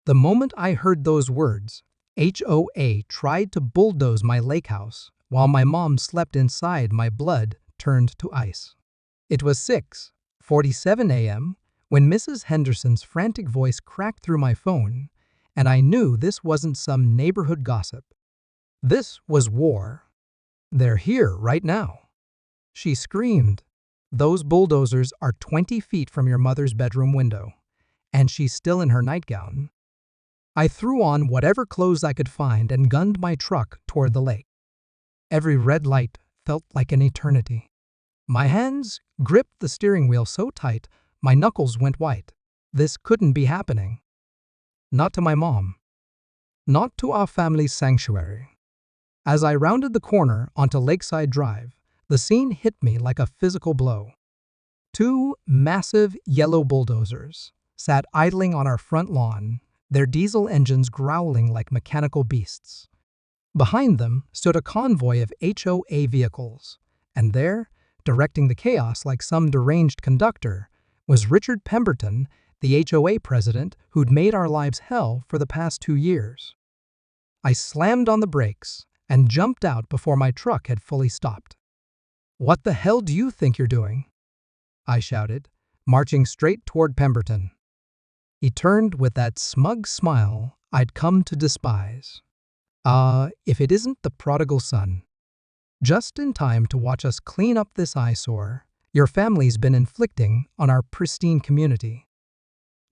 The moment I heard those words, HOA tried to bulldoze my lake house while my mom slept inside. My blood turned to ice. It was 6:47 a.m. when Mrs. Henderson's frantic voice cracked through my phone, and I knew this wasn't some neighborhood gossip. This was war. They're here right now. She screamed. Those bulldozers are 20 feet from your mother's bedroom window, and she's still in her nightgown. I threw on whatever clothes I could find and gunned my truck toward the lake. Every red light felt like an eternity. My hands gripped the steering wheel so tight, my knuckles went white. This couldn't be happening. Not to my mom. Not to our family's sanctuary. As I rounded the corner onto Lakeside Drive, the scene hit me like a physical blow. Two massive yellow bulldozers sat idling on our front lawn, their diesel engines growling like mechanical beasts. Behind them stood a convoy of HOA vehicles, and there, directing the chaos like some deranged conductor, was Richard Pemberton, the HOA president who'd made our lives hell for the past 2 years. I slammed on the brakes and jumped out before my truck had fully stopped. "What the hell do you think you're doing?" I shouted, marching straight toward Pemberton. He turned with that smug smile I'd come to despise. If it isn't the prodigal son. Just in time to watch us clean up this eyesore your family's been inflicting on our pristine community.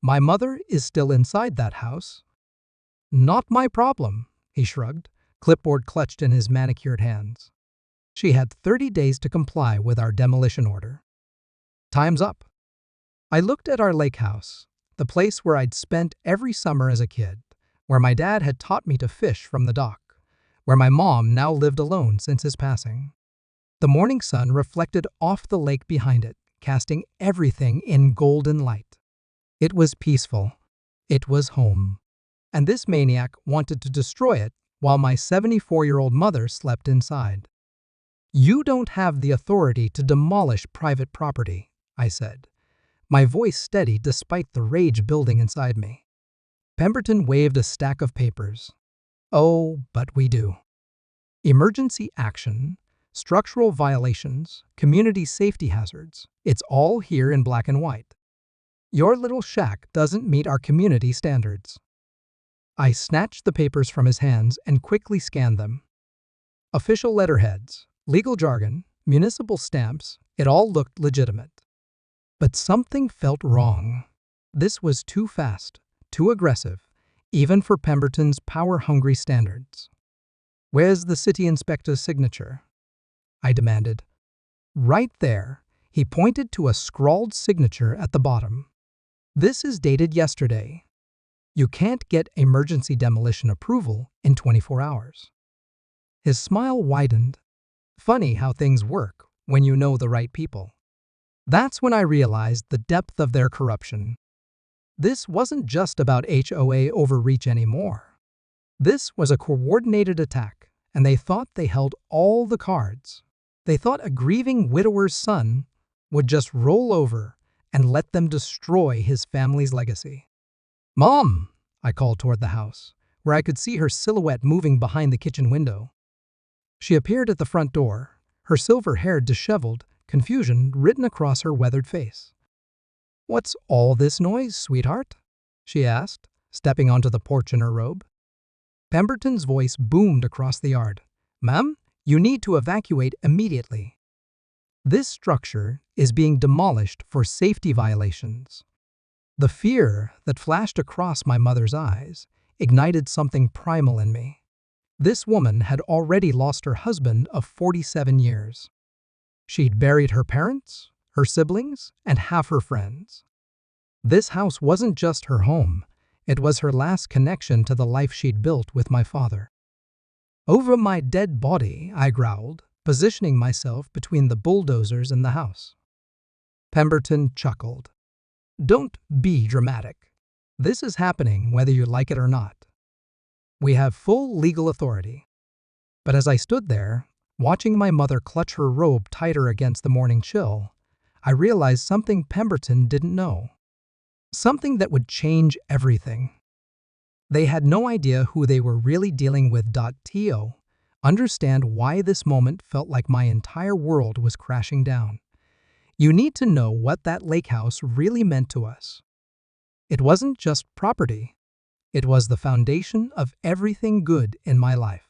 My mother is still inside that house. Not my problem, he shrugged, clipboard clutched in his manicured hands. She had 30 days to comply with our demolition order. Time's up. I looked at our lake house, the place where I'd spent every summer as a kid, where my dad had taught me to fish from the dock, where my mom now lived alone since his passing. The morning sun reflected off the lake behind it, casting everything in golden light. It was peaceful. It was home. And this maniac wanted to destroy it while my 74-year-old mother slept inside. "You don't have the authority to demolish private property," I said, my voice steady despite the rage building inside me. Pemberton waved a stack of papers. "Oh, but we do. Emergency action, structural violations, community safety hazards. It's all here in black and white. Your little shack doesn't meet our community standards." I snatched the papers from his hands and quickly scanned them. Official letterheads, legal jargon, municipal stamps, it all looked legitimate. But something felt wrong. This was too fast, too aggressive, even for Pemberton's power-hungry standards. "Where's the city inspector's signature?" I demanded. "Right there," he pointed to a scrawled signature at the bottom. "This is dated yesterday. You can't get emergency demolition approval in 24 hours. His smile widened. Funny how things work when you know the right people. That's when I realized the depth of their corruption. This wasn't just about HOA overreach anymore. This was a coordinated attack, and they thought they held all the cards. They thought a grieving widower's son would just roll over and let them destroy his family's legacy. "Mom!" I called toward the house, where I could see her silhouette moving behind the kitchen window. She appeared at the front door, her silver hair disheveled, confusion written across her weathered face. "What's all this noise, sweetheart?" she asked, stepping onto the porch in her robe. Pemberton's voice boomed across the yard. "Ma'am, you need to evacuate immediately. This structure is being demolished for safety violations." The fear that flashed across my mother's eyes ignited something primal in me. This woman had already lost her husband of 47 years. She'd buried her parents, her siblings, and half her friends. This house wasn't just her home, it was her last connection to the life she'd built with my father. "Over my dead body," I growled, positioning myself between the bulldozers and the house. Pemberton chuckled. "Don't be dramatic. This is happening whether you like it or not. We have full legal authority." But as I stood there, watching my mother clutch her robe tighter against the morning chill, I realized something Pemberton didn't know. Something that would change everything. They had no idea who they were really dealing with. To understand why this moment felt like my entire world was crashing down, you need to know what that lake house really meant to us. It wasn't just property. It was the foundation of everything good in my life.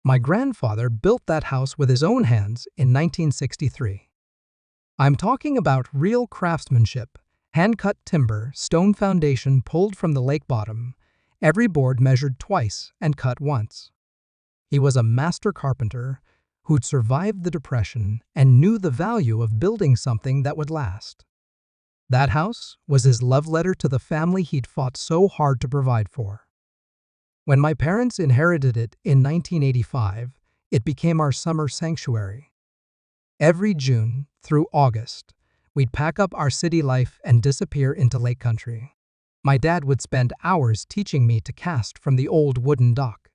My grandfather built that house with his own hands in 1963. I'm talking about real craftsmanship, hand-cut timber, stone foundation pulled from the lake bottom, every board measured twice and cut once. He was a master carpenter who'd survived the Depression and knew the value of building something that would last. That house was his love letter to the family he'd fought so hard to provide for. When my parents inherited it in 1985, it became our summer sanctuary. Every June through August, we'd pack up our city life and disappear into lake country. My dad would spend hours teaching me to cast from the old wooden dock,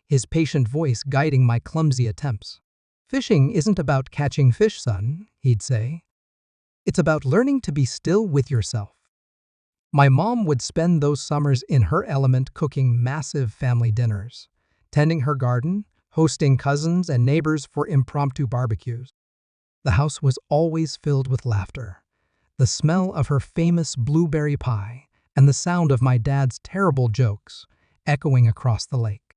his patient voice guiding my clumsy attempts. "Fishing isn't about catching fish, son," he'd say. "It's about learning to be still with yourself." My mom would spend those summers in her element cooking massive family dinners, tending her garden, hosting cousins and neighbors for impromptu barbecues. The house was always filled with laughter, the smell of her famous blueberry pie, and the sound of my dad's terrible jokes echoing across the lake.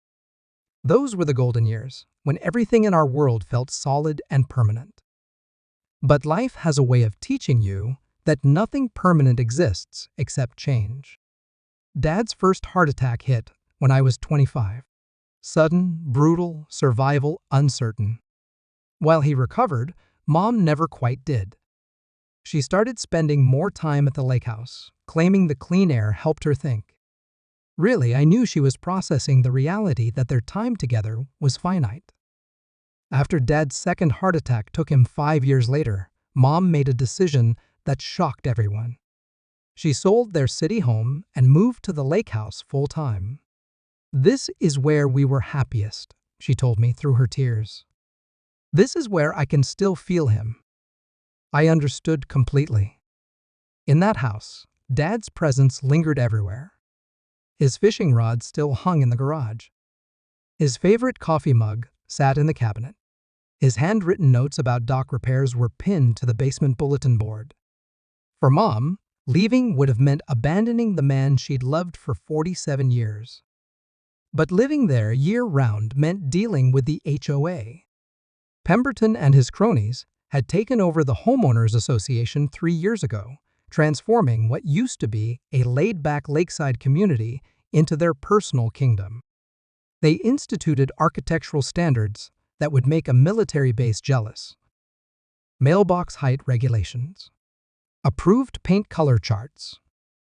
Those were the golden years, when everything in our world felt solid and permanent. But life has a way of teaching you that nothing permanent exists except change. Dad's first heart attack hit when I was 25. Sudden, brutal, survival, uncertain. While he recovered, Mom never quite did. She started spending more time at the lake house, claiming the clean air helped her think. Really, I knew she was processing the reality that their time together was finite. After Dad's second heart attack took him 5 years later, Mom made a decision that shocked everyone. She sold their city home and moved to the lake house full-time. "This is where we were happiest," she told me through her tears. "This is where I can still feel him." I understood completely. In that house, Dad's presence lingered everywhere. His fishing rod still hung in the garage. His favorite coffee mug sat in the cabinet. His handwritten notes about dock repairs were pinned to the basement bulletin board. For Mom, leaving would have meant abandoning the man she'd loved for 47 years. But living there year-round meant dealing with the HOA. Pemberton and his cronies had taken over the Homeowners Association 3 years ago, transforming what used to be a laid-back lakeside community into their personal kingdom. They instituted architectural standards that would make a military base jealous. Mailbox height regulations, approved paint color charts,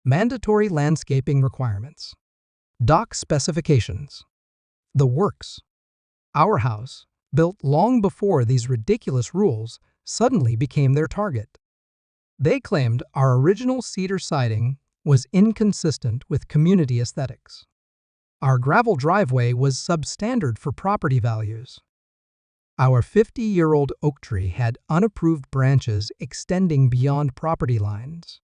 mandatory landscaping requirements, dock specifications, the works. Our house, built long before these ridiculous rules, suddenly became their target. They claimed our original cedar siding was inconsistent with community aesthetics. Our gravel driveway was substandard for property values. Our 50-year-old oak tree had unapproved branches extending beyond property lines.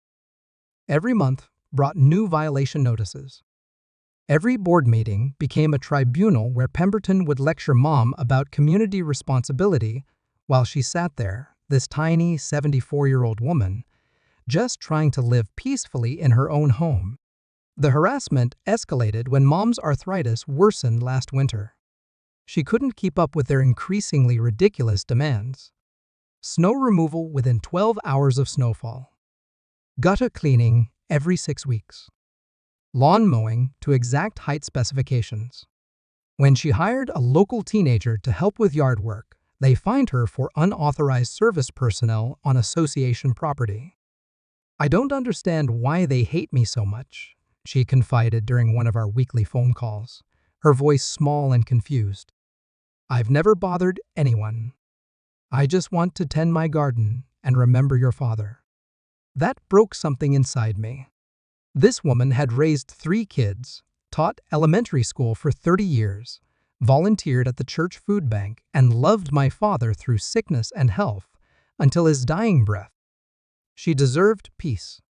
Every month brought new violation notices. Every board meeting became a tribunal where Pemberton would lecture Mom about community responsibility while she sat there, this tiny 74-year-old woman, just trying to live peacefully in her own home. The harassment escalated when Mom's arthritis worsened last winter. She couldn't keep up with their increasingly ridiculous demands. Snow removal within 12 hours of snowfall. Gutter cleaning every 6 weeks. Lawn mowing to exact height specifications. When she hired a local teenager to help with yard work, they fined her for unauthorized service personnel on association property. "I don't understand why they hate me so much," she confided during one of our weekly phone calls, her voice small and confused. "I've never bothered anyone. I just want to tend my garden and remember your father." That broke something inside me. This woman had raised 3 kids, taught elementary school for 30 years, volunteered at the church food bank, and loved my father through sickness and health until his dying breath. She deserved peace.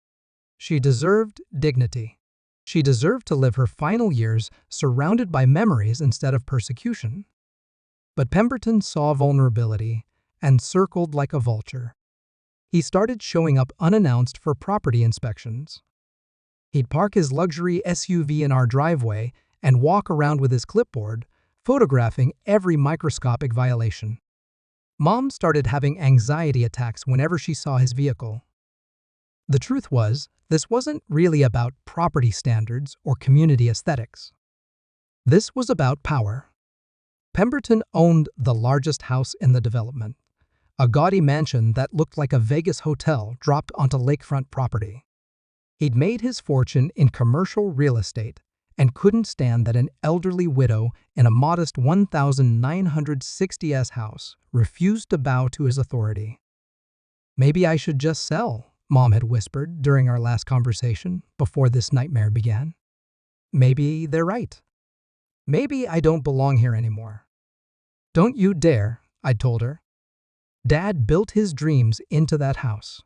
She deserved dignity. She deserved to live her final years surrounded by memories instead of persecution. But Pemberton saw vulnerability and circled like a vulture. He started showing up unannounced for property inspections. He'd park his luxury SUV in our driveway and walk around with his clipboard, photographing every microscopic violation. Mom started having anxiety attacks whenever she saw his vehicle. The truth was, this wasn't really about property standards or community aesthetics. This was about power. Pemberton owned the largest house in the development, a gaudy mansion that looked like a Vegas hotel dropped onto lakefront property. He'd made his fortune in commercial real estate and couldn't stand that an elderly widow in a modest 1,960s house refused to bow to his authority. "Maybe I should just sell," Mom had whispered during our last conversation before this nightmare began. "Maybe they're right. Maybe I don't belong here anymore." "Don't you dare," I'd told her. "Dad built his dreams into that house.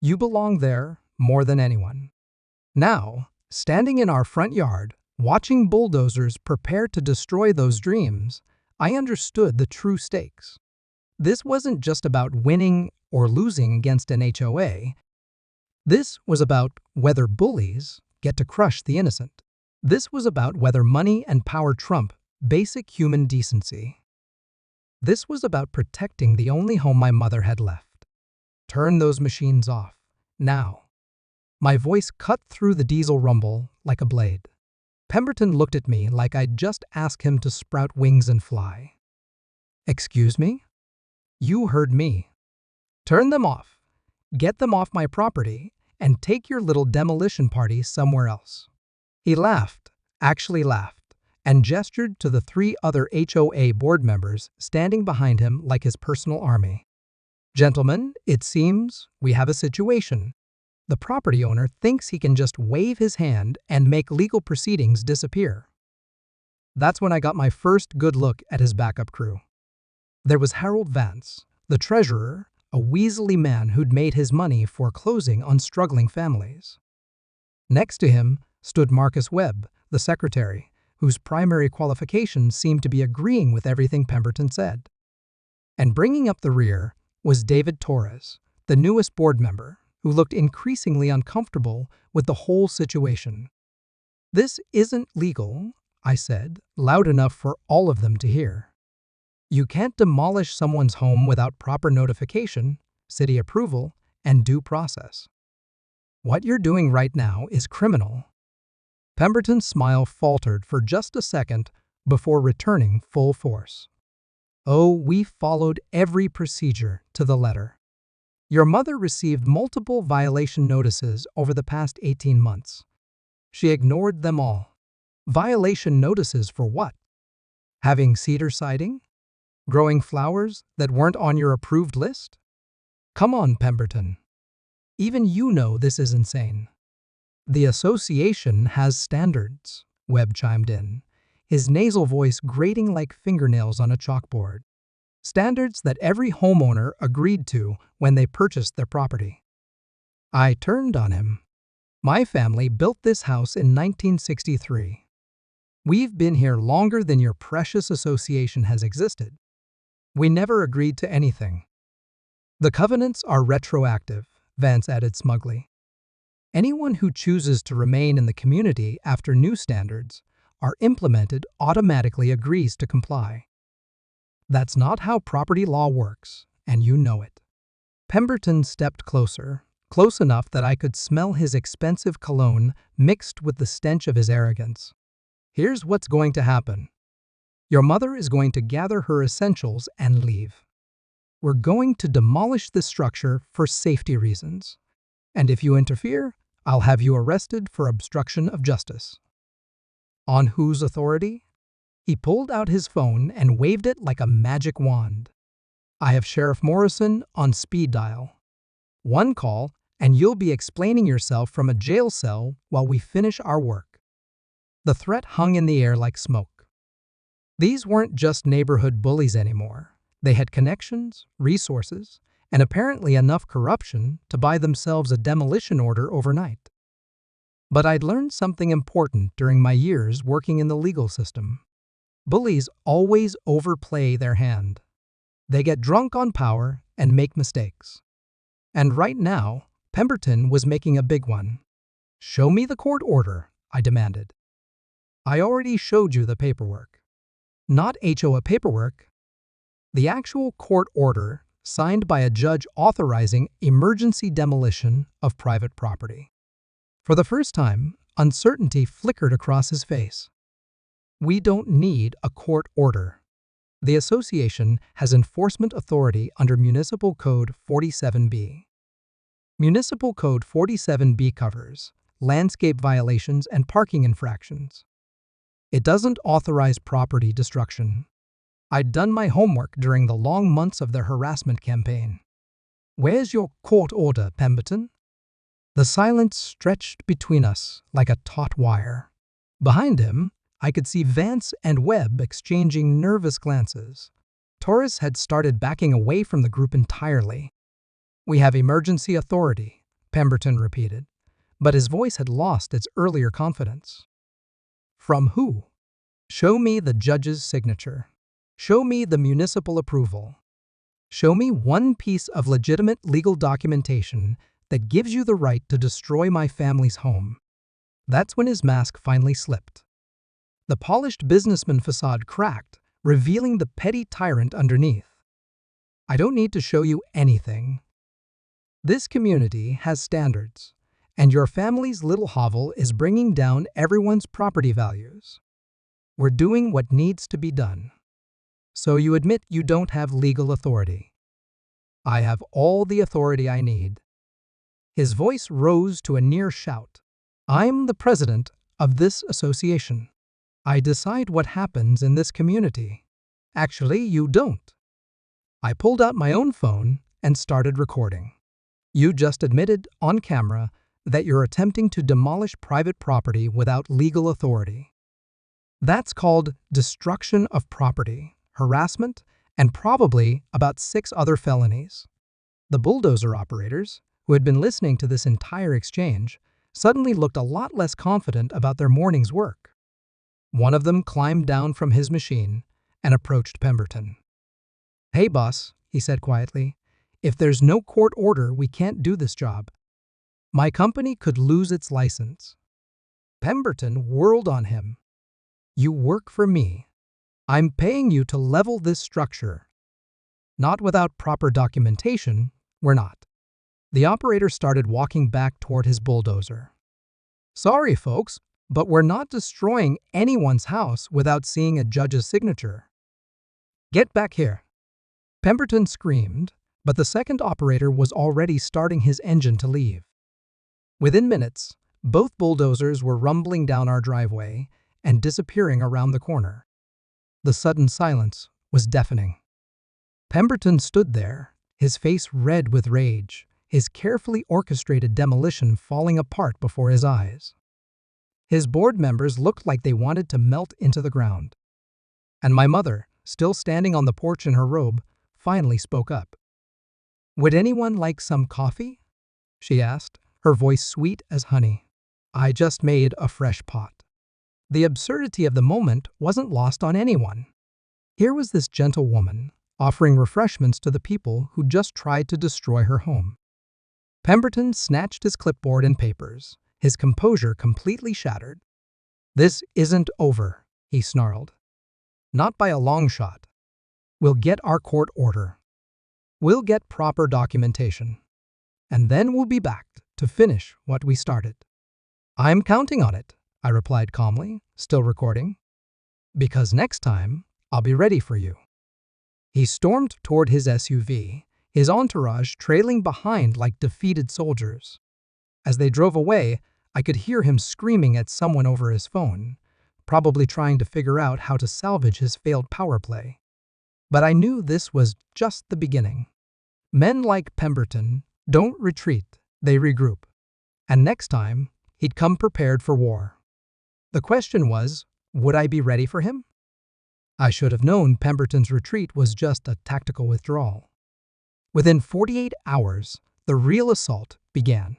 You belong there more than anyone." Now, standing in our front yard, watching bulldozers prepare to destroy those dreams, I understood the true stakes. This wasn't just about winning or losing against an HOA. This was about whether bullies get to crush the innocent. This was about whether money and power trump basic human decency. This was about protecting the only home my mother had left. Turn those machines off, now. My voice cut through the diesel rumble like a blade. Pemberton looked at me like I'd just asked him to sprout wings and fly. "Excuse me? You heard me. Turn them off. Get them off my property and take your little demolition party somewhere else." He laughed, actually laughed, and gestured to the 3 other HOA board members standing behind him like his personal army. "Gentlemen, it seems we have a situation. The property owner thinks he can just wave his hand and make legal proceedings disappear." That's when I got my first good look at his backup crew. There was Harold Vance, the treasurer, a weaselly man who'd made his money foreclosing on struggling families. Next to him stood Marcus Webb, the secretary, whose primary qualifications seemed to be agreeing with everything Pemberton said. And bringing up the rear was David Torres, the newest board member, who looked increasingly uncomfortable with the whole situation. "This isn't legal," I said, loud enough for all of them to hear. "You can't demolish someone's home without proper notification, city approval, and due process. What you're doing right now is criminal." Pemberton's smile faltered for just a second before returning full force. "Oh, we followed every procedure to the letter. Your mother received multiple violation notices over the past 18 months. She ignored them all. Violation notices for what? Having cedar siding? Growing flowers that weren't on your approved list? Come on, Pemberton. Even you know this is insane." "The association has standards," Webb chimed in, his nasal voice grating like fingernails on a chalkboard. "Standards that every homeowner agreed to when they purchased their property." I turned on him. "My family built this house in 1963. We've been here longer than your precious association has existed. We never agreed to anything." "The covenants are retroactive," Vance added smugly. "Anyone who chooses to remain in the community after new standards are implemented automatically agrees to comply. That's not how property law works, and you know it." Pemberton stepped closer, close enough that I could smell his expensive cologne mixed with the stench of his arrogance. "Here's what's going to happen. Your mother is going to gather her essentials and leave. We're going to demolish this structure for safety reasons. And if you interfere, I'll have you arrested for obstruction of justice." "On whose authority?" He pulled out his phone and waved it like a magic wand. "I have Sheriff Morrison on speed dial. One call, and you'll be explaining yourself from a jail cell while we finish our work." The threat hung in the air like smoke. These weren't just neighborhood bullies anymore. They had connections, resources, and apparently enough corruption to buy themselves a demolition order overnight. But I'd learned something important during my years working in the legal system. Bullies always overplay their hand. They get drunk on power and make mistakes. And right now, Pemberton was making a big one. "Show me the court order," I demanded. "I already showed you the paperwork." "Not HOA paperwork. The actual court order signed by a judge authorizing emergency demolition of private property." For the first time, uncertainty flickered across his face. "We don't need a court order. The association has enforcement authority under Municipal Code 47B. Municipal Code 47B covers landscape violations and parking infractions. It doesn't authorize property destruction." I'd done my homework during the long months of their harassment campaign. "Where's your court order, Pemberton?" The silence stretched between us like a taut wire. Behind him, I could see Vance and Webb exchanging nervous glances. Torres had started backing away from the group entirely. "We have emergency authority," Pemberton repeated, but his voice had lost its earlier confidence. "From who?" "Show me the judge's signature. Show me the municipal approval. Show me one piece of legitimate legal documentation that gives you the right to destroy my family's home." That's when his mask finally slipped. The polished businessman facade cracked, revealing the petty tyrant underneath. "I don't need to show you anything. This community has standards, and your family's little hovel is bringing down everyone's property values. We're doing what needs to be done. So you admit you don't have legal authority." "I have all the authority I need." His voice rose to a near shout. "I'm the president of this association. I decide what happens in this community." "Actually, you don't." I pulled out my own phone and started recording. "You just admitted on camera that you're attempting to demolish private property without legal authority. That's called destruction of property, harassment, and probably about 6 other felonies." The bulldozer operators, who had been listening to this entire exchange, suddenly looked a lot less confident about their morning's work. One of them climbed down from his machine and approached Pemberton. "Hey, boss," he said quietly, "if there's no court order, we can't do this job. My company could lose its license." Pemberton whirled on him. "You work for me. I'm paying you to level this structure. Not without proper documentation, we're not." The operator started walking back toward his bulldozer. "Sorry, folks, but we're not destroying anyone's house without seeing a judge's signature." "Get back here!" Pemberton screamed, but the second operator was already starting his engine to leave. Within minutes, both bulldozers were rumbling down our driveway and disappearing around the corner. The sudden silence was deafening. Pemberton stood there, his face red with rage, his carefully orchestrated demolition falling apart before his eyes. His board members looked like they wanted to melt into the ground. And my mother, still standing on the porch in her robe, finally spoke up. "Would anyone like some coffee?" she asked, her voice sweet as honey. I just made a fresh pot. The absurdity of the moment wasn't lost on anyone. Here was this gentle woman, offering refreshments to the people who just tried to destroy her home. Pemberton snatched his clipboard and papers, his composure completely shattered. "This isn't over," he snarled. "Not by a long shot. We'll get our court order. We'll get proper documentation. And then we'll be back to finish what we started." "I'm counting on it," I replied calmly, still recording. "Because next time, I'll be ready for you." He stormed toward his SUV, his entourage trailing behind like defeated soldiers. As they drove away, I could hear him screaming at someone over his phone, probably trying to figure out how to salvage his failed power play. But I knew this was just the beginning. Men like Pemberton don't retreat, they regroup. And next time, he'd come prepared for war. The question was, would I be ready for him? I should have known Pemberton's retreat was just a tactical withdrawal. Within 48 hours, the real assault began.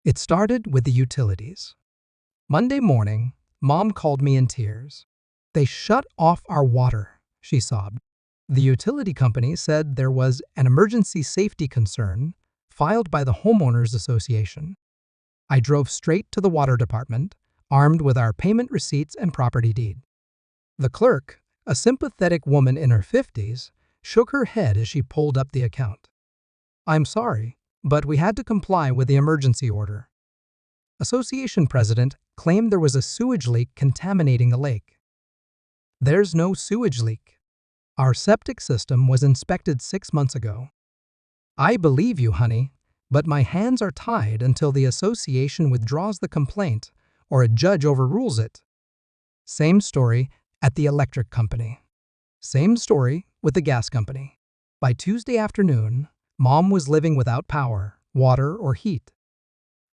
It started with the utilities. Monday morning, Mom called me in tears. "They shut off our water," she sobbed. The utility company said there was an emergency safety concern filed by the Homeowners Association. I drove straight to the water department, armed with our payment receipts and property deed. The clerk, a sympathetic woman in her 50s, shook her head as she pulled up the account. "I'm sorry, but we had to comply with the emergency order." Association president claimed there was a sewage leak contaminating the lake. "There's no sewage leak. Our septic system was inspected 6 months ago." "I believe you, honey, but my hands are tied until the association withdraws the complaint or a judge overrules it." Same story at the electric company. Same story with the gas company. By Tuesday afternoon, Mom was living without power, water, or heat.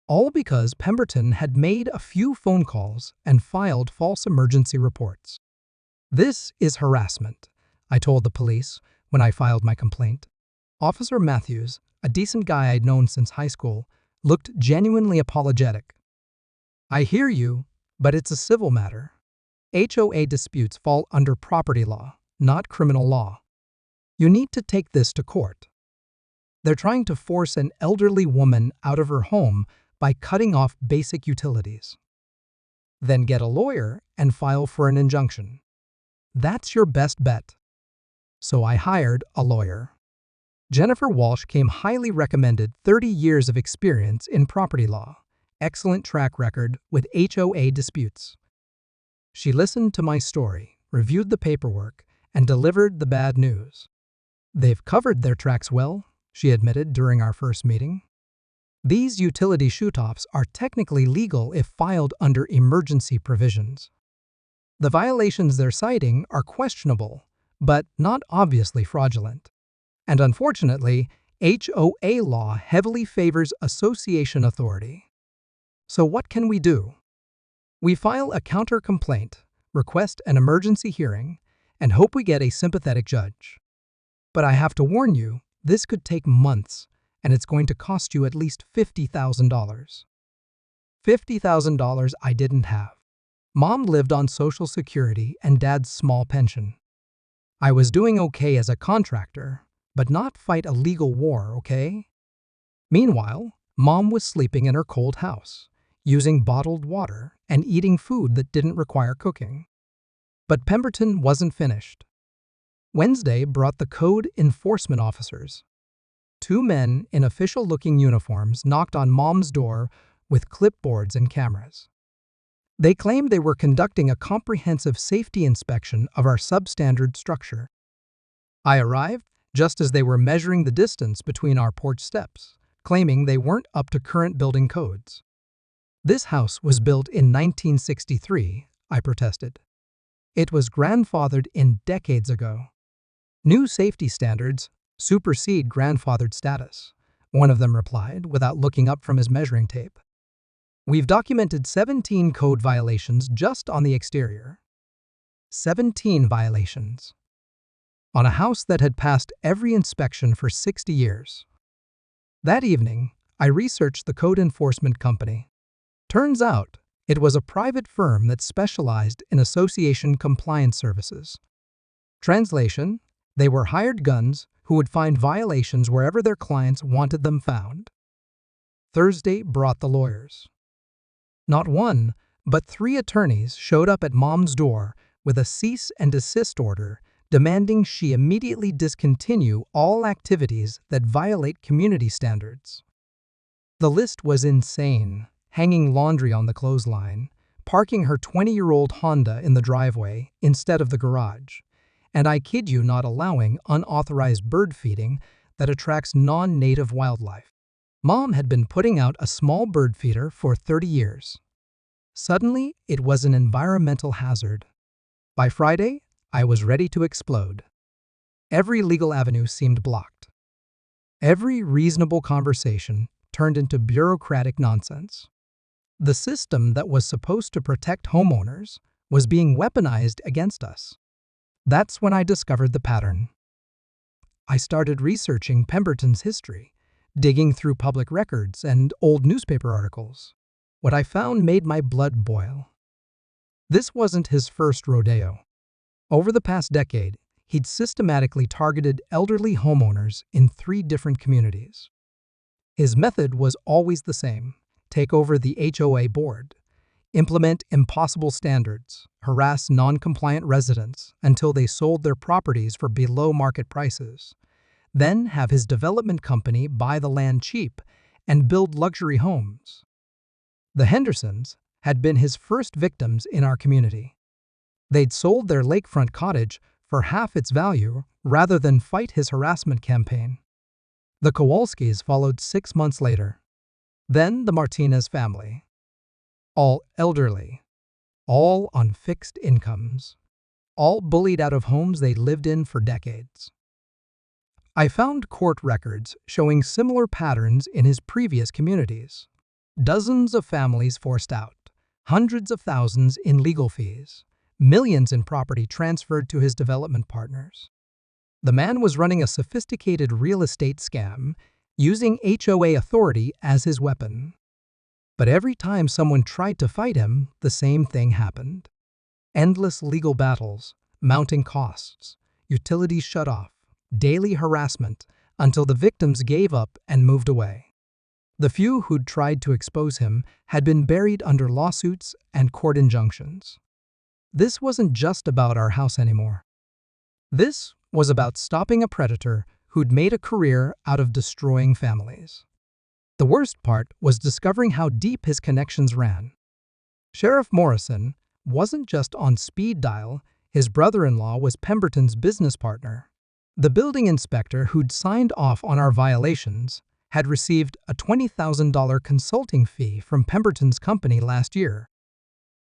All because Pemberton had made a few phone calls and filed false emergency reports. "This is harassment," I told the police when I filed my complaint. Officer Matthews, a decent guy I'd known since high school, looked genuinely apologetic. "I hear you, but it's a civil matter. HOA disputes fall under property law, not criminal law. You need to take this to court." They're trying to force an elderly woman out of her home by cutting off basic utilities. Then get a lawyer and file for an injunction. That's your best bet. So I hired a lawyer. Jennifer Walsh came highly recommended, 30 years of experience in property law, excellent track record with HOA disputes. She listened to my story, reviewed the paperwork, and delivered the bad news. "They've covered their tracks well," she admitted during our first meeting. "These utility shutoffs are technically legal if filed under emergency provisions. The violations they're citing are questionable, but not obviously fraudulent. And unfortunately, HOA law heavily favors association authority. So what can we do? We file a counter-complaint, request an emergency hearing, and hope we get a sympathetic judge. But I have to warn you, this could take months, and it's going to cost you at least $50,000. $50,000 I didn't have. Mom lived on Social Security and Dad's small pension. I was doing okay as a contractor, but not fight a legal war, okay? Meanwhile, Mom was sleeping in her cold house, using bottled water and eating food that didn't require cooking. But Pemberton wasn't finished. Wednesday brought the code enforcement officers. 2 men in official-looking uniforms knocked on Mom's door with clipboards and cameras. They claimed they were conducting a comprehensive safety inspection of our substandard structure. I arrived just as they were measuring the distance between our porch steps, claiming they weren't up to current building codes. "This house was built in 1963, I protested. "It was grandfathered in decades ago. New safety standards supersede grandfathered status," one of them replied without looking up from his measuring tape. "We've documented 17 code violations just on the exterior." 17 violations. On a house that had passed every inspection for 60 years. That evening, I researched the code enforcement company. Turns out, it was a private firm that specialized in association compliance services. Translation: they were hired guns who would find violations wherever their clients wanted them found. Thursday brought the lawyers. Not one, but 3 attorneys showed up at Mom's door with a cease and desist order demanding she immediately discontinue all activities that violate community standards. The list was insane: hanging laundry on the clothesline, parking her 20-year-old Honda in the driveway instead of the garage, and I kid you not, allowing unauthorized bird feeding that attracts non-native wildlife. Mom had been putting out a small bird feeder for 30 years. Suddenly, it was an environmental hazard. By Friday, I was ready to explode. Every legal avenue seemed blocked. Every reasonable conversation turned into bureaucratic nonsense. The system that was supposed to protect homeowners was being weaponized against us. That's when I discovered the pattern. I started researching Pemberton's history, digging through public records and old newspaper articles. What I found made my blood boil. This wasn't his first rodeo. Over the past decade, he'd systematically targeted elderly homeowners in 3 different communities. His method was always the same: take over the HOA board, implement impossible standards, harass non-compliant residents until they sold their properties for below-market prices, then have his development company buy the land cheap and build luxury homes. The Hendersons had been his first victims in our community. They'd sold their lakefront cottage for half its value rather than fight his harassment campaign. The Kowalskis followed 6 months later. Then the Martinez family. All elderly, all on fixed incomes, all bullied out of homes they lived in for decades. I found court records showing similar patterns in his previous communities. Dozens of families forced out, hundreds of thousands in legal fees, millions in property transferred to his development partners. The man was running a sophisticated real estate scam, using HOA authority as his weapon. But every time someone tried to fight him, the same thing happened. Endless legal battles, mounting costs, utilities shut off, daily harassment, until the victims gave up and moved away. The few who'd tried to expose him had been buried under lawsuits and court injunctions. This wasn't just about our house anymore. This was about stopping a predator who'd made a career out of destroying families. The worst part was discovering how deep his connections ran. Sheriff Morrison wasn't just on speed dial, his brother-in-law was Pemberton's business partner. The building inspector who'd signed off on our violations had received a $20,000 consulting fee from Pemberton's company last year.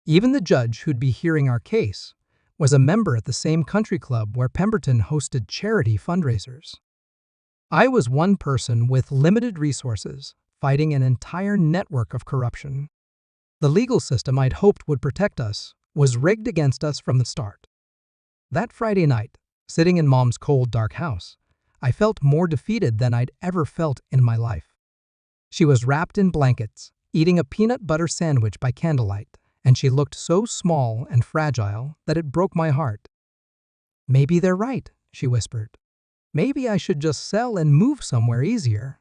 Even the judge who'd be hearing our case was a member at the same country club where Pemberton hosted charity fundraisers. I was one person with limited resources, fighting an entire network of corruption. The legal system I'd hoped would protect us was rigged against us from the start. That Friday night, sitting in Mom's cold, dark house, I felt more defeated than I'd ever felt in my life. She was wrapped in blankets, eating a peanut butter sandwich by candlelight, and she looked so small and fragile that it broke my heart. "Maybe they're right," she whispered. "Maybe I should just sell and move somewhere easier."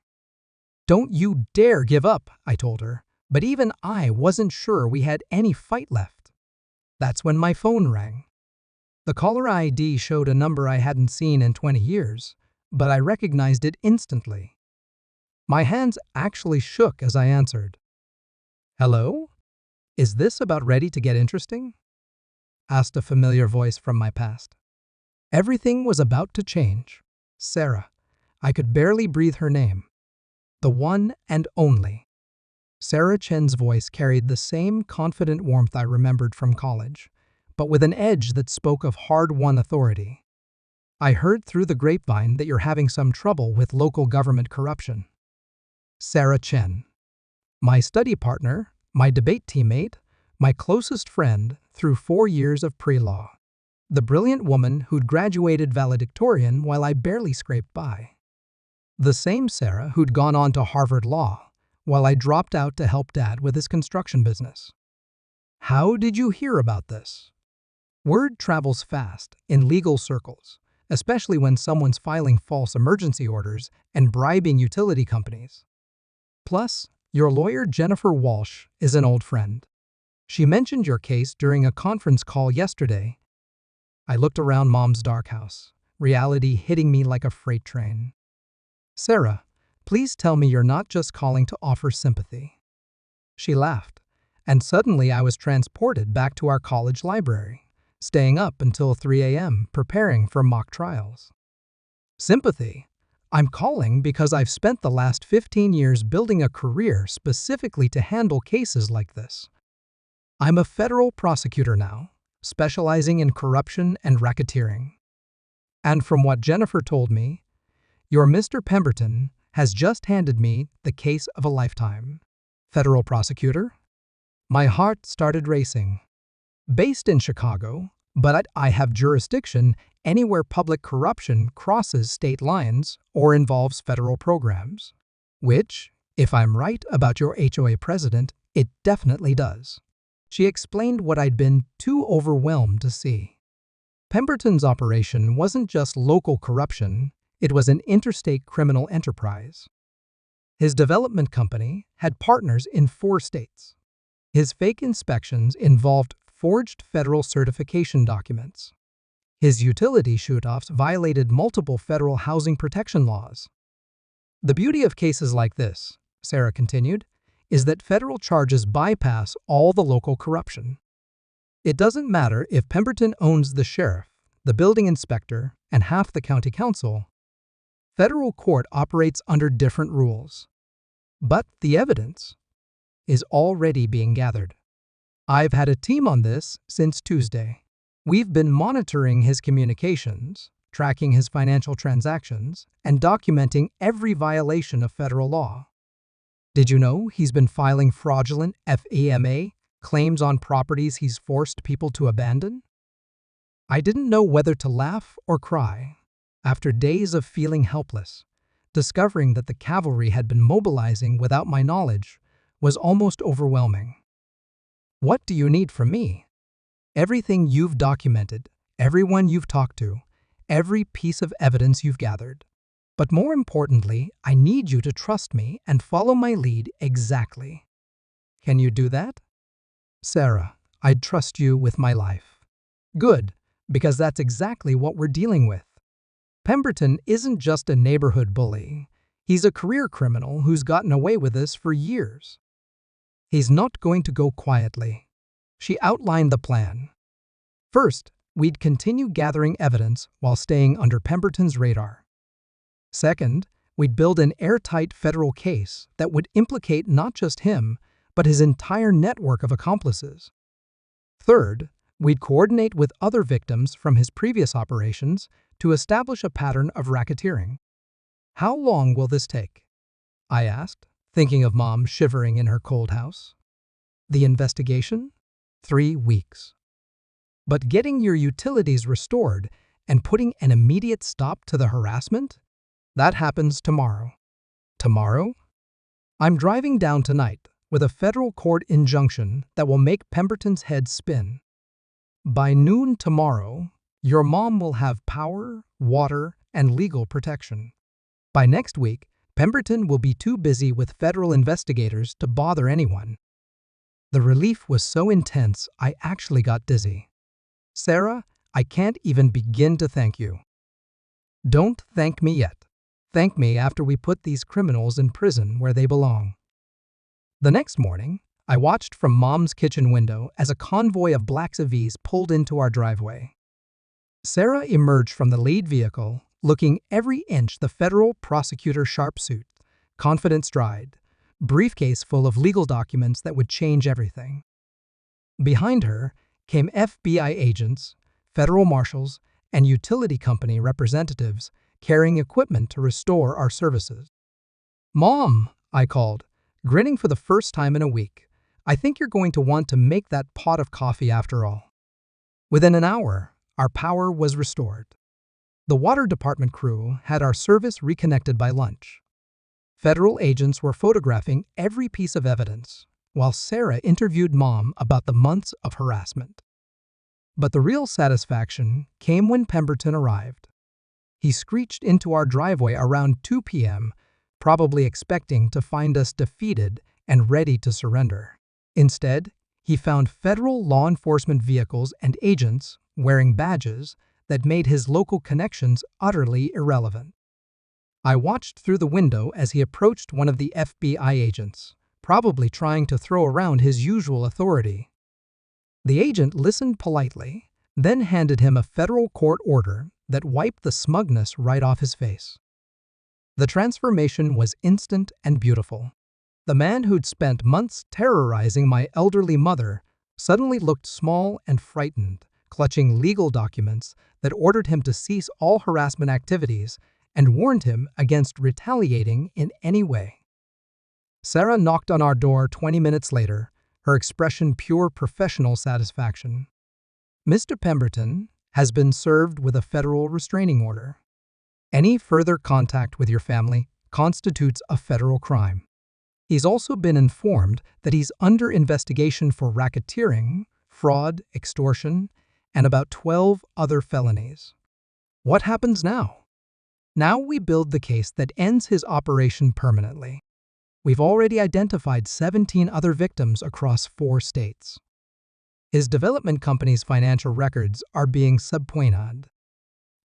"Don't you dare give up," I told her, but even I wasn't sure we had any fight left. That's when my phone rang. The caller ID showed a number I hadn't seen in 20 years, but I recognized it instantly. My hands actually shook as I answered. "Hello? Is this about ready to get interesting?" asked a familiar voice from my past. Everything was about to change. Sarah. I could barely breathe her name. The one and only. Sarah Chen's voice carried the same confident warmth I remembered from college, but with an edge that spoke of hard-won authority. "I heard through the grapevine that you're having some trouble with local government corruption." Sarah Chen. My study partner, my debate teammate, my closest friend through 4 years of pre-law. The brilliant woman who'd graduated valedictorian while I barely scraped by. The same Sarah who'd gone on to Harvard Law while I dropped out to help Dad with his construction business. "How did you hear about this?" Word travels fast in legal circles, especially when someone's filing false emergency orders and bribing utility companies. Plus, your lawyer Jennifer Walsh is an old friend. She mentioned your case during a conference call yesterday. I looked around Mom's dark house, reality hitting me like a freight train. "Sarah, please tell me you're not just calling to offer sympathy." She laughed, and suddenly I was transported back to our college library, staying up until 3 a.m. preparing for mock trials. "Sympathy? I'm calling because I've spent the last 15 years building a career specifically to handle cases like this. I'm a federal prosecutor now, specializing in corruption and racketeering. And from what Jennifer told me, your Mr. Pemberton has just handed me the case of a lifetime." Federal prosecutor? My heart started racing. Based in Chicago, but I have jurisdiction anywhere public corruption crosses state lines or involves federal programs. Which, if I'm right about your HOA president, It definitely does. She explained what I'd been too overwhelmed to see. Pemberton's operation wasn't just local corruption, it was an interstate criminal enterprise. His development company had partners in 4 states. His fake inspections involved forged federal certification documents. His utility shutoffs violated multiple federal housing protection laws. The beauty of cases like this, Sarah continued, is that federal charges bypass all the local corruption. It doesn't matter if Pemberton owns the sheriff, the building inspector, and half the county council. Federal court operates under different rules. But the evidence is already being gathered. I've had a team on this since Tuesday. We've been monitoring his communications, tracking his financial transactions, and documenting every violation of federal law. Did you know he's been filing fraudulent FEMA claims on properties he's forced people to abandon? I didn't know whether to laugh or cry. After days of feeling helpless, discovering that the cavalry had been mobilizing without my knowledge was almost overwhelming. What do you need from me? Everything you've documented, everyone you've talked to, every piece of evidence you've gathered. But more importantly, I need you to trust me and follow my lead exactly. Can you do that? Sarah, I'd trust you with my life. Good, because that's exactly what we're dealing with. Pemberton isn't just a neighborhood bully. He's a career criminal who's gotten away with this for years. He's not going to go quietly. She outlined the plan. First, we'd continue gathering evidence while staying under Pemberton's radar. Second, we'd build an airtight federal case that would implicate not just him, but his entire network of accomplices. Third, we'd coordinate with other victims from his previous operations to establish a pattern of racketeering. How long will this take? I asked, thinking of Mom shivering in her cold house. The investigation? 3 weeks. But getting your utilities restored and putting an immediate stop to the harassment? That happens tomorrow. Tomorrow? I'm driving down tonight with a federal court injunction that will make Pemberton's head spin. By noon tomorrow, your mom will have power, water, and legal protection. By next week, Pemberton will be too busy with federal investigators to bother anyone. The relief was so intense, I actually got dizzy. Sarah, I can't even begin to thank you. Don't thank me yet. Thank me after we put these criminals in prison where they belong. The next morning, I watched from Mom's kitchen window as a convoy of black SUVs pulled into our driveway. Sarah emerged from the lead vehicle, looking every inch the federal prosecutor sharp suit, confident stride, briefcase full of legal documents that would change everything. Behind her came FBI agents, federal marshals, and utility company representatives carrying equipment to restore our services. Mom, I called, grinning for the first time in a week. I think you're going to want to make that pot of coffee after all. Within an hour, our power was restored. The water department crew had our service reconnected by lunch. Federal agents were photographing every piece of evidence, while Sarah interviewed Mom about the months of harassment. But the real satisfaction came when Pemberton arrived. He screeched into our driveway around 2 p.m., probably expecting to find us defeated and ready to surrender. Instead, he found federal law enforcement vehicles and agents wearing badges that made his local connections utterly irrelevant. I watched through the window as he approached one of the FBI agents, probably trying to throw around his usual authority. The agent listened politely, then handed him a federal court order that wiped the smugness right off his face. The transformation was instant and beautiful. The man who'd spent months terrorizing my elderly mother suddenly looked small and frightened, clutching legal documents that ordered him to cease all harassment activities and warned him against retaliating in any way. Sarah knocked on our door 20 minutes later, her expression pure professional satisfaction. Mr. Pemberton has been served with a federal restraining order. Any further contact with your family constitutes a federal crime. He's also been informed that he's under investigation for racketeering, fraud, extortion, and about 12 other felonies. What happens now? Now we build the case that ends his operation permanently. We've already identified 17 other victims across 4 states. His development company's financial records are being subpoenaed.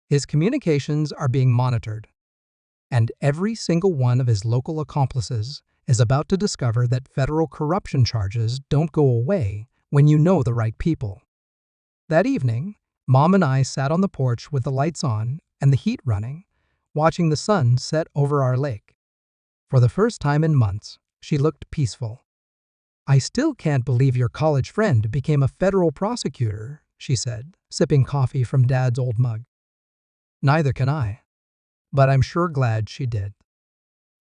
His communications are being monitored. And every single one of his local accomplices is about to discover that federal corruption charges don't go away when you know the right people. That evening, Mom and I sat on the porch with the lights on and the heat running, watching the sun set over our lake. For the first time in months, she looked peaceful. "I still can't believe your college friend became a federal prosecutor," she said, sipping coffee from Dad's old mug. "Neither can I, but I'm sure glad she did."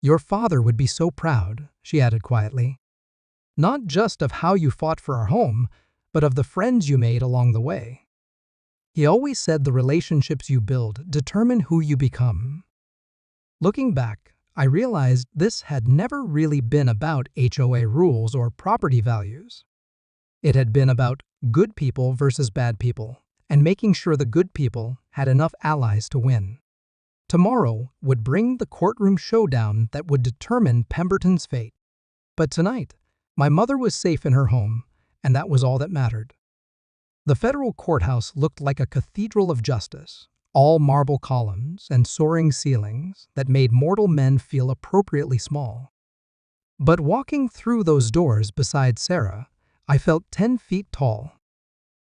"Your father would be so proud," she added quietly. "Not just of how you fought for our home, but of the friends you made along the way. He always said the relationships you build determine who you become." Looking back, I realized this had never really been about HOA rules or property values. It had been about good people versus bad people, and making sure the good people had enough allies to win. Tomorrow would bring the courtroom showdown that would determine Pemberton's fate. But tonight, my mother was safe in her home, and that was all that mattered. The federal courthouse looked like a cathedral of justice, all marble columns and soaring ceilings that made mortal men feel appropriately small. But walking through those doors beside Sarah, I felt 10 feet tall.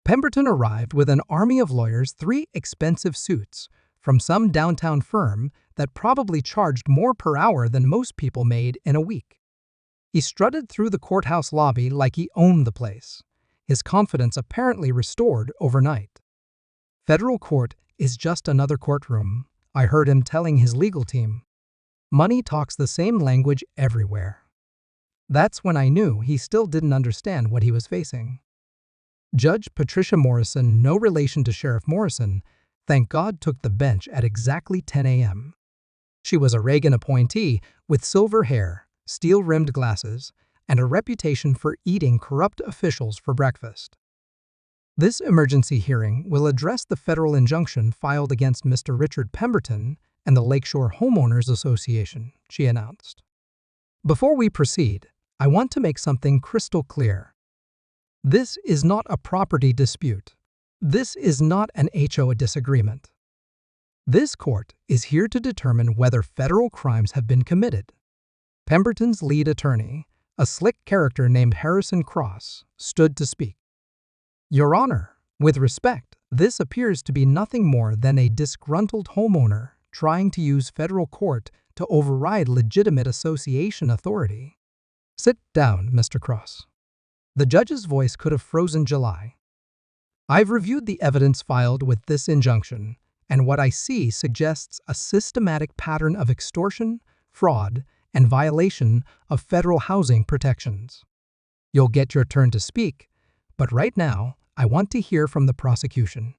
Pemberton arrived with an army of lawyers, 3 expensive suits from some downtown firm that probably charged more per hour than most people made in a week. He strutted through the courthouse lobby like he owned the place, his confidence apparently restored overnight. "Federal court is just another courtroom," I heard him telling his legal team. "Money talks the same language everywhere." That's when I knew he still didn't understand what he was facing. Judge Patricia Morrison, no relation to Sheriff Morrison, thank God took the bench at exactly 10 a.m. She was a Reagan appointee with silver hair, steel-rimmed glasses, and a reputation for eating corrupt officials for breakfast. "This emergency hearing will address the federal injunction filed against Mr. Richard Pemberton and the Lakeshore Homeowners Association," she announced. "Before we proceed, I want to make something crystal clear. This is not a property dispute. This is not an HOA disagreement. This court is here to determine whether federal crimes have been committed." Pemberton's lead attorney, a slick character named Harrison Cross, stood to speak. "Your Honor, with respect, this appears to be nothing more than a disgruntled homeowner trying to use federal court to override legitimate association authority." "Sit down, Mr. Cross." The judge's voice could have frozen July. "I've reviewed the evidence filed with this injunction, and what I see suggests a systematic pattern of extortion, fraud, and violation of federal housing protections. You'll get your turn to speak, but right now, I want to hear from the prosecution."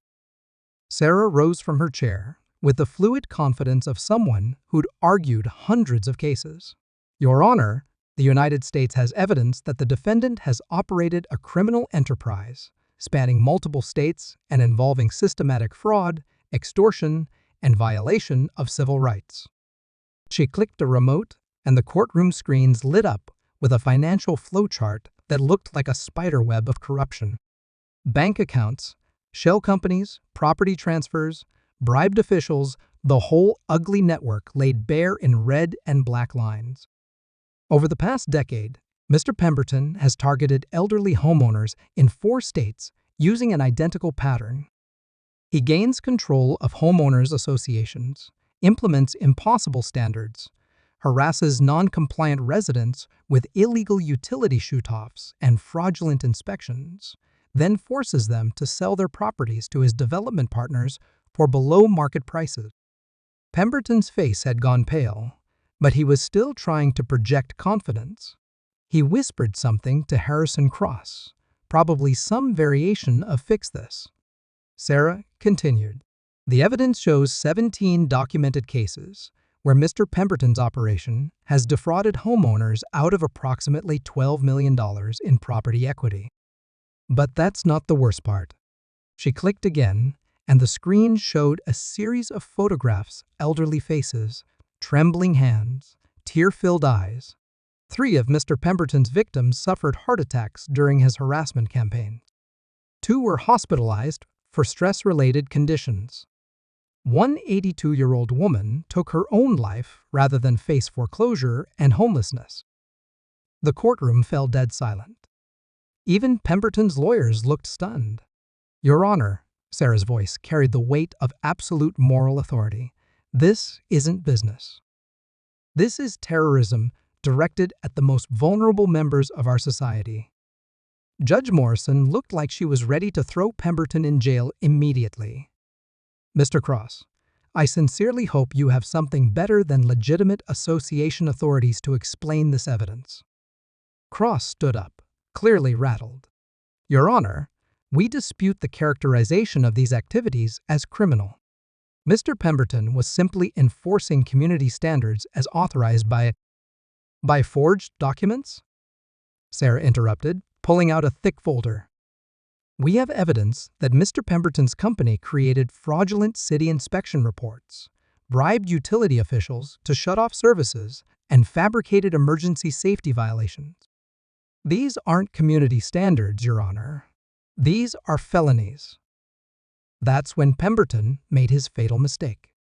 Sarah rose from her chair with the fluid confidence of someone who'd argued hundreds of cases. "Your Honor, the United States has evidence that the defendant has operated a criminal enterprise spanning multiple states and involving systematic fraud, extortion, and violation of civil rights." She clicked a remote, and the courtroom screens lit up with a financial flowchart that looked like a spiderweb of corruption. Bank accounts, shell companies, property transfers, bribed officials, the whole ugly network laid bare in red and black lines. Over the past decade, Mr. Pemberton has targeted elderly homeowners in 4 states using an identical pattern. He gains control of homeowners associations, implements impossible standards, harasses non-compliant residents with illegal utility shutoffs and fraudulent inspections, then forces them to sell their properties to his development partners for below-market prices. Pemberton's face had gone pale, but he was still trying to project confidence. He whispered something to Harrison Cross, probably some variation of "fix this." Sarah continued. "The evidence shows 17 documented cases, where Mr. Pemberton's operation has defrauded homeowners out of approximately $12 million in property equity. But that's not the worst part. She clicked again, and the screen showed a series of photographs, elderly faces, trembling hands, tear-filled eyes. 3 of Mr. Pemberton's victims suffered heart attacks during his harassment campaign. 2 were hospitalized for stress-related conditions. One 82-year-old woman took her own life rather than face foreclosure and homelessness. The courtroom fell dead silent. Even Pemberton's lawyers looked stunned. "Your Honor," Sarah's voice carried the weight of absolute moral authority, "this isn't business. This is terrorism directed at the most vulnerable members of our society." Judge Morrison looked like she was ready to throw Pemberton in jail immediately. "Mr. Cross, I sincerely hope you have something better than legitimate association authorities to explain this evidence." Cross stood up, clearly rattled. "Your Honor, we dispute the characterization of these activities as criminal. Mr. Pemberton was simply enforcing community standards as authorized by forged documents?" Sarah interrupted, pulling out a thick folder. "We have evidence that Mr. Pemberton's company created fraudulent city inspection reports, bribed utility officials to shut off services, and fabricated emergency safety violations. These aren't community standards, Your Honor. These are felonies." That's when Pemberton made his fatal mistake.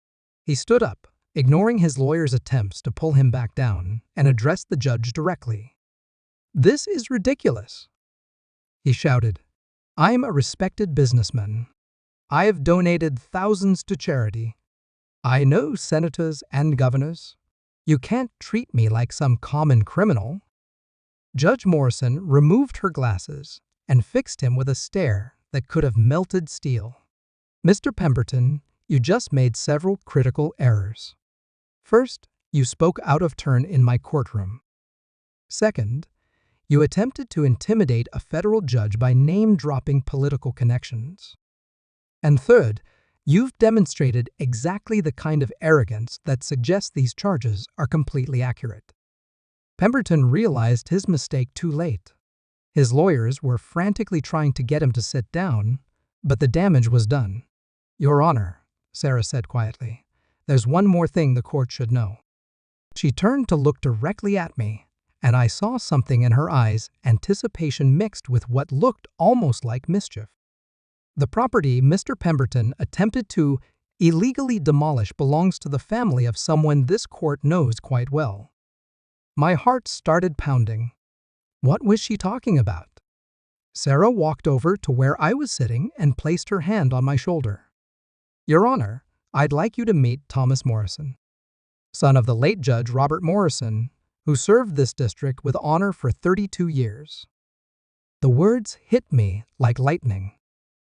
He stood up, ignoring his lawyer's attempts to pull him back down, and addressed the judge directly. "This is ridiculous," he shouted. "I'm a respected businessman. I have donated thousands to charity. I know senators and governors. You can't treat me like some common criminal." Judge Morrison removed her glasses and fixed him with a stare that could have melted steel. "Mr. Pemberton, you just made several critical errors. First, you spoke out of turn in my courtroom. Second, you attempted to intimidate a federal judge by name-dropping political connections. And third, you've demonstrated exactly the kind of arrogance that suggests these charges are completely accurate." Pemberton realized his mistake too late. His lawyers were frantically trying to get him to sit down, but the damage was done. "Your Honor," Sarah said quietly, "there's one more thing the court should know." She turned to look directly at me, and I saw something in her eyes, anticipation mixed with what looked almost like mischief. "The property Mr. Pemberton attempted to illegally demolish belongs to the family of someone this court knows quite well." My heart started pounding. What was she talking about? Sarah walked over to where I was sitting and placed her hand on my shoulder. "Your Honor, I'd like you to meet Thomas Morrison, son of the late Judge Robert Morrison, who served this district with honor for 32 years. The words hit me like lightning.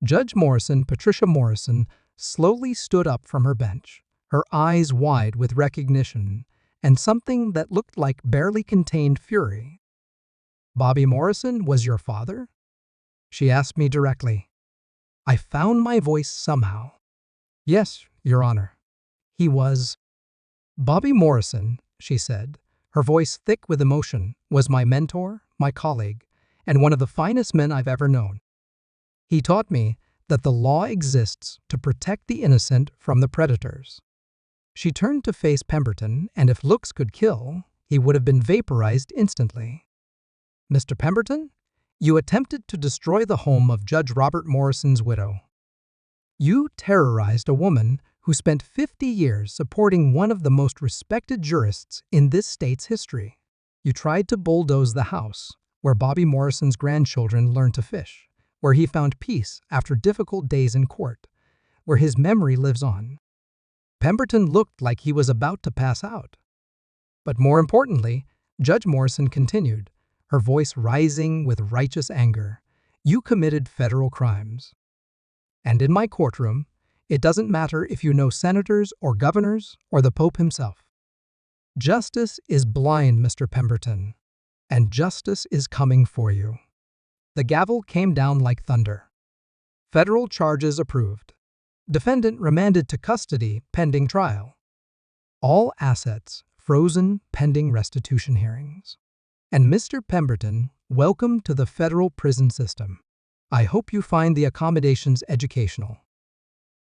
Judge Morrison, Patricia Morrison, slowly stood up from her bench, her eyes wide with recognition and something that looked like barely contained fury. "Bobby Morrison was your father?" she asked me directly. I found my voice somehow. "Yes, Your Honor. He was." "Bobby Morrison," she said, her voice thick with emotion, "was my mentor, my colleague, and one of the finest men I've ever known. He taught me that the law exists to protect the innocent from the predators." She turned to face Pemberton, and if looks could kill, he would have been vaporized instantly. "Mr. Pemberton, you attempted to destroy the home of Judge Robert Morrison's widow. You terrorized a woman who spent 50 years supporting one of the most respected jurists in this state's history. You tried to bulldoze the house where Bobby Morrison's grandchildren learned to fish, where he found peace after difficult days in court, where his memory lives on." Pemberton looked like he was about to pass out. But more importantly, Judge Morrison continued, her voice rising with righteous anger. "You committed federal crimes. And in my courtroom, it doesn't matter if you know senators or governors or the Pope himself. Justice is blind, Mr. Pemberton, and justice is coming for you." The gavel came down like thunder. Federal charges approved. Defendant remanded to custody pending trial. All assets frozen pending restitution hearings. And Mr. Pemberton, welcome to the federal prison system. I hope you find the accommodations educational.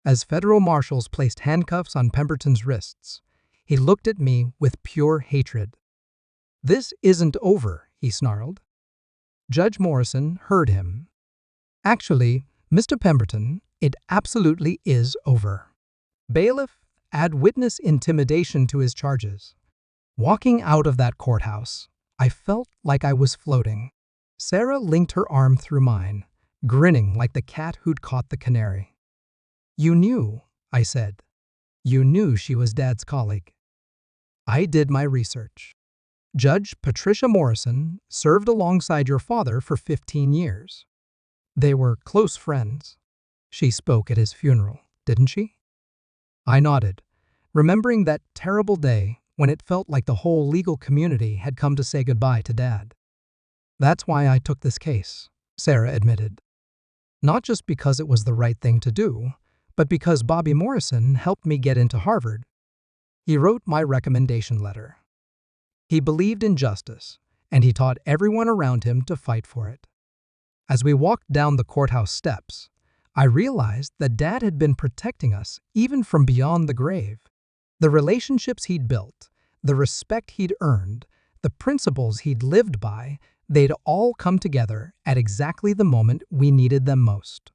As federal marshals placed handcuffs on Pemberton's wrists, he looked at me with pure hatred. "This isn't over," he snarled. Judge Morrison heard him. "Actually, Mr. Pemberton, it absolutely is over." Bailiff, add witness intimidation to his charges. Walking out of that courthouse, I felt like I was floating. Sarah linked her arm through mine, grinning like the cat who'd caught the canary. "You knew," I said. "You knew she was Dad's colleague." "I did my research. Judge Patricia Morrison served alongside your father for 15 years. They were close friends. She spoke at his funeral, didn't she?" I nodded, remembering that terrible day when it felt like the whole legal community had come to say goodbye to Dad. "That's why I took this case," Sarah admitted. "Not just because it was the right thing to do, but because Bobby Morrison helped me get into Harvard. He wrote my recommendation letter. He believed in justice, and he taught everyone around him to fight for it." As we walked down the courthouse steps, I realized that Dad had been protecting us even from beyond the grave. The relationships he'd built, the respect he'd earned, the principles he'd lived by, they'd all come together at exactly the moment we needed them most.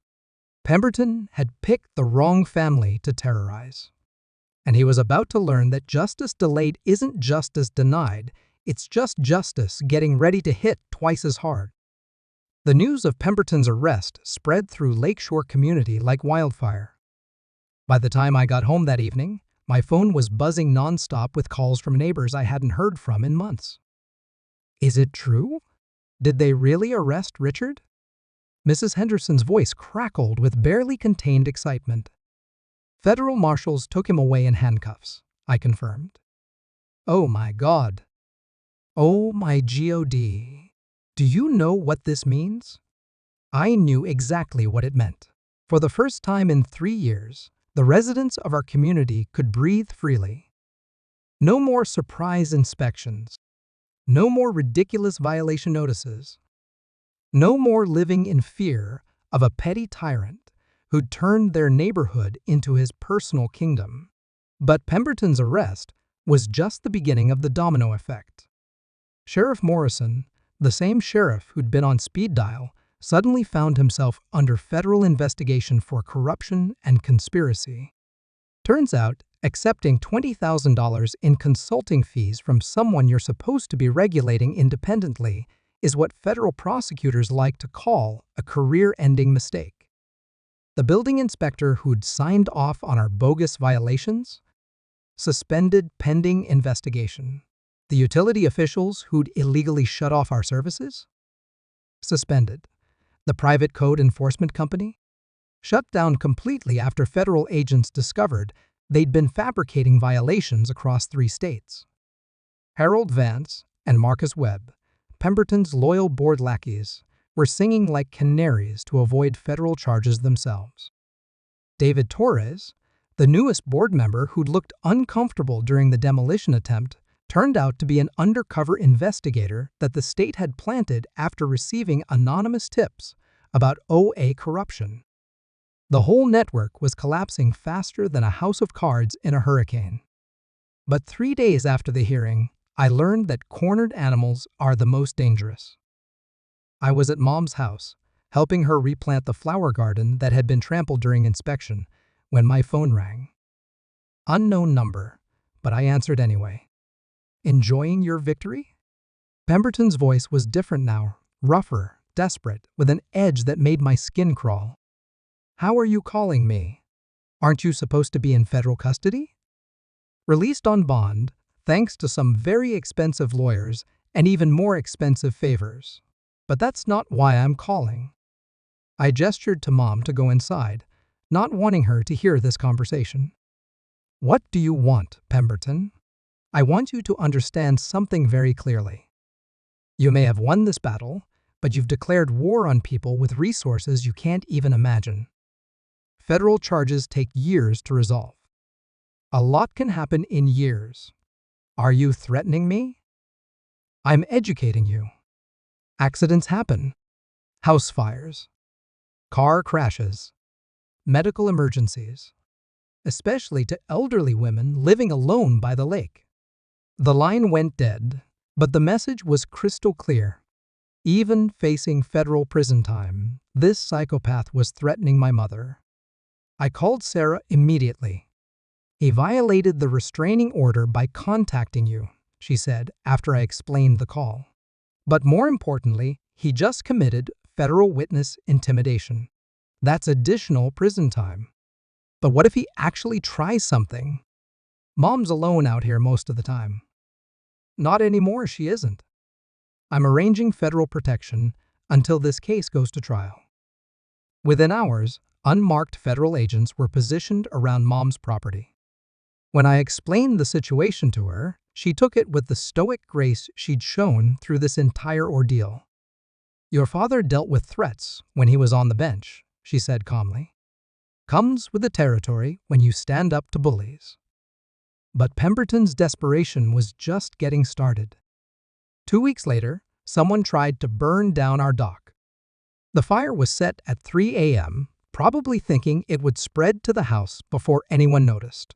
Pemberton had picked the wrong family to terrorize. And he was about to learn that justice delayed isn't justice denied, it's just justice getting ready to hit twice as hard. The news of Pemberton's arrest spread through Lakeshore community like wildfire. By the time I got home that evening, my phone was buzzing nonstop with calls from neighbors I hadn't heard from in months. "Is it true? Did they really arrest Richard?" Mrs. Henderson's voice crackled with barely contained excitement. "Federal marshals took him away in handcuffs," I confirmed. "Oh my God. Oh my God. Do you know what this means?" I knew exactly what it meant. For the first time in 3 years, the residents of our community could breathe freely. No more surprise inspections. No more ridiculous violation notices. No more living in fear of a petty tyrant who'd turned their neighborhood into his personal kingdom. But Pemberton's arrest was just the beginning of the domino effect. Sheriff Morrison, the same sheriff who'd been on speed dial, suddenly found himself under federal investigation for corruption and conspiracy. Turns out, accepting $20,000 in consulting fees from someone you're supposed to be regulating independently is what federal prosecutors like to call a career-ending mistake. The building inspector who'd signed off on our bogus violations? Suspended pending investigation. The utility officials who'd illegally shut off our services? Suspended. The private code enforcement company? Shut down completely after federal agents discovered they'd been fabricating violations across 3 states. Harold Vance and Marcus Webb, Pemberton's loyal board lackeys, were singing like canaries to avoid federal charges themselves. David Torres, the newest board member who'd looked uncomfortable during the demolition attempt, turned out to be an undercover investigator that the state had planted after receiving anonymous tips about OA corruption. The whole network was collapsing faster than a house of cards in a hurricane. But 3 days after the hearing, I learned that cornered animals are the most dangerous. I was at Mom's house, helping her replant the flower garden that had been trampled during inspection, when my phone rang. Unknown number, but I answered anyway. "Enjoying your victory?" Pemberton's voice was different now, rougher, desperate, with an edge that made my skin crawl. "How are you calling me? Aren't you supposed to be in federal custody?" Released on bond, thanks to some very expensive lawyers and even more expensive favors. But that's not why I'm calling. I gestured to Mom to go inside, not wanting her to hear this conversation. "What do you want, Pemberton? I want you to understand something very clearly. You may have won this battle, but you've declared war on people with resources you can't even imagine. Federal charges take years to resolve. A lot can happen in years. Are you threatening me? I'm educating you. Accidents happen. House fires, car crashes, medical emergencies, especially to elderly women living alone by the lake. The line went dead, but the message was crystal clear. Even facing federal prison time, this psychopath was threatening my mother. I called Sarah immediately. He violated the restraining order by contacting you, she said after I explained the call. But more importantly, he just committed federal witness intimidation. That's additional prison time. But what if he actually tries something? Mom's alone out here most of the time. Not anymore, she isn't. I'm arranging federal protection until this case goes to trial. Within hours, unmarked federal agents were positioned around Mom's property. When I explained the situation to her, she took it with the stoic grace she'd shown through this entire ordeal. Your father dealt with threats when he was on the bench, she said calmly. Comes with the territory when you stand up to bullies. But Pemberton's desperation was just getting started. 2 weeks later, someone tried to burn down our dock. The fire was set at 3 a.m., probably thinking it would spread to the house before anyone noticed.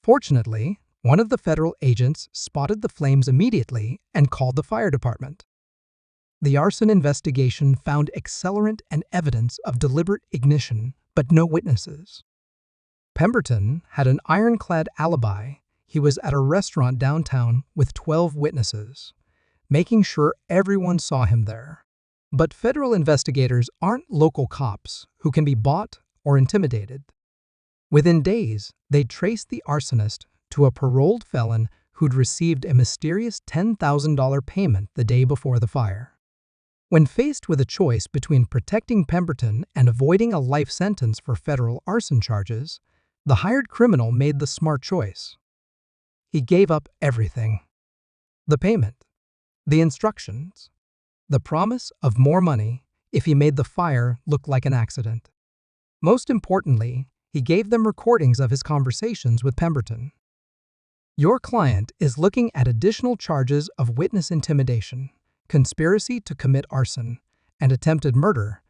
Fortunately, one of the federal agents spotted the flames immediately and called the fire department. The arson investigation found accelerant and evidence of deliberate ignition, but no witnesses. Pemberton had an ironclad alibi. He was at a restaurant downtown with 12 witnesses, making sure everyone saw him there. But federal investigators aren't local cops who can be bought or intimidated. Within days, they traced the arsonist to a paroled felon who'd received a mysterious $10,000 payment the day before the fire. When faced with a choice between protecting Pemberton and avoiding a life sentence for federal arson charges, the hired criminal made the smart choice. He gave up everything. The payment, the instructions, the promise of more money if he made the fire look like an accident. Most importantly, he gave them recordings of his conversations with Pemberton. Your client is looking at additional charges of witness intimidation, conspiracy to commit arson, and attempted murder,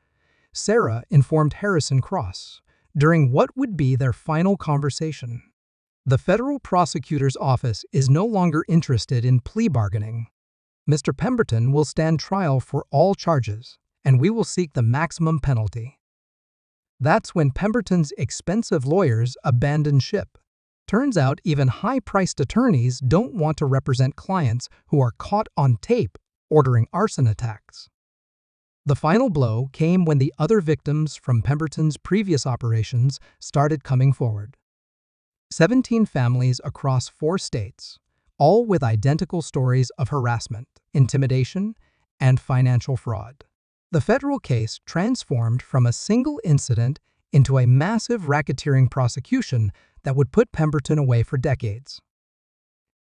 Sarah informed Harrison Cross during what would be their final conversation. The federal prosecutor's office is no longer interested in plea bargaining. Mr. Pemberton will stand trial for all charges, and we will seek the maximum penalty. That's when Pemberton's expensive lawyers abandoned ship. Turns out even high-priced attorneys don't want to represent clients who are caught on tape ordering arson attacks. The final blow came when the other victims from Pemberton's previous operations started coming forward. 17 families across 4 states, all with identical stories of harassment, intimidation, and financial fraud. The federal case transformed from a single incident into a massive racketeering prosecution that would put Pemberton away for decades.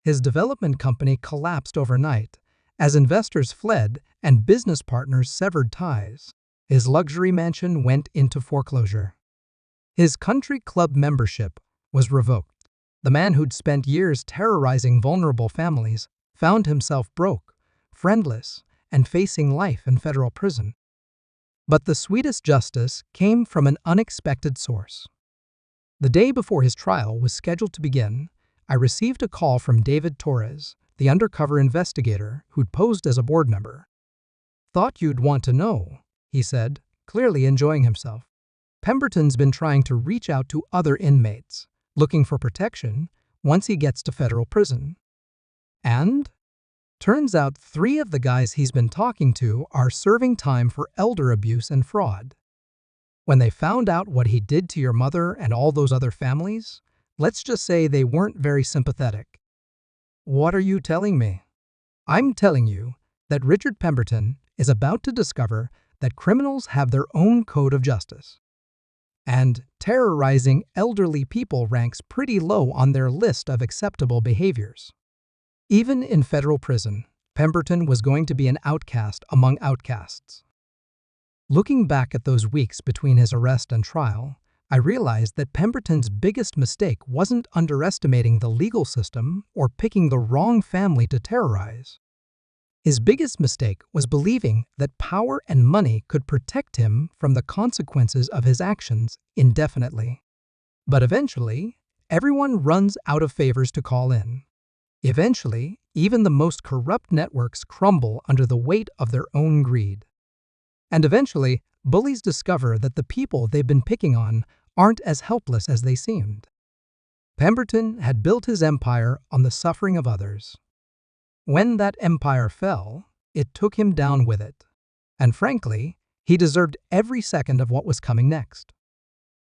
His development company collapsed overnight as investors fled and business partners severed ties. His luxury mansion went into foreclosure. His country club membership was revoked. The man who'd spent years terrorizing vulnerable families found himself broke, friendless, and facing life in federal prison. But the sweetest justice came from an unexpected source. The day before his trial was scheduled to begin, I received a call from David Torres, the undercover investigator who'd posed as a board member. Thought you'd want to know, he said, clearly enjoying himself. Pemberton's been trying to reach out to other inmates, looking for protection once he gets to federal prison. And? Turns out 3 of the guys he's been talking to are serving time for elder abuse and fraud. When they found out what he did to your mother and all those other families, let's just say they weren't very sympathetic. What are you telling me? I'm telling you that Richard Pemberton is about to discover that criminals have their own code of justice. And terrorizing elderly people ranks pretty low on their list of acceptable behaviors. Even in federal prison, Pemberton was going to be an outcast among outcasts. Looking back at those weeks between his arrest and trial, I realized that Pemberton's biggest mistake wasn't underestimating the legal system or picking the wrong family to terrorize. His biggest mistake was believing that power and money could protect him from the consequences of his actions indefinitely. But eventually, everyone runs out of favors to call in. Eventually, even the most corrupt networks crumble under the weight of their own greed. And eventually, bullies discover that the people they've been picking on aren't as helpless as they seemed. Pemberton had built his empire on the suffering of others. When that empire fell, it took him down with it. And frankly, he deserved every second of what was coming next.